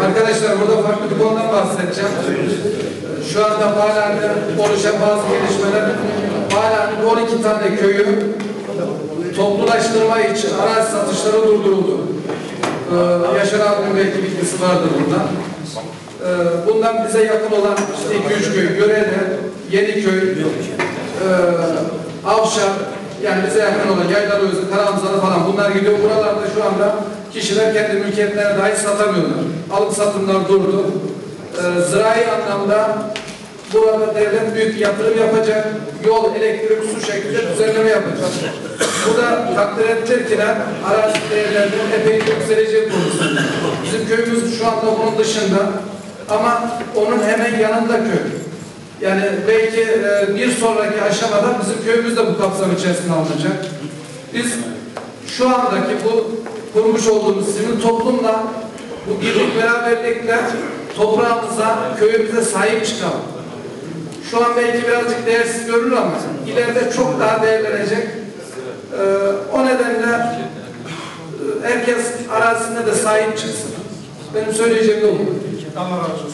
Arkadaşlar burada farklı bir konudan bahsedeceğim. Şu anda Bağlar'da oluşan bazı gelişmeler, Bağlar'ın 12 tane köyü toplulaştırma için arazi satışları durduruldu. Yaşar abinin belki bilgisi vardır bundan. Bundan bize yakın olan işte 2-3 köy, Görele, Yeniköy, Avşar, yani bize yakın olan Yaylalıözü, Karamzalı falan bunlar gidiyor. Buralarda şu anda kişiler kendi mülkiyetlerine dahi satamıyorlar. Alım satımlar durdu. Zirai anlamda burada devlet büyük bir yatırım yapacak. Yol, elektrik, su şeklinde düzenleme yapacak. Burada takdir ettirkiler arazi değerlerinin epey yükseleceği konusunda. Bizim köyümüz şu anda bunun dışında ama onun hemen yanında köy. Yani belki bir sonraki aşamada bizim köyümüz de bu kapsam içerisine alınacak. Biz şu andaki bu kurmuş olduğumuz sivil toplumla bu birlik beraberlikle toprağımıza, köyümüze sahip çıkalım. Şu an belki birazcık değersiz görülür ama ileride çok daha değerlenecek. O nedenle herkes arazisine de sahip çıksın. Benim söyleyeceğim de bu. Allah razı olsun.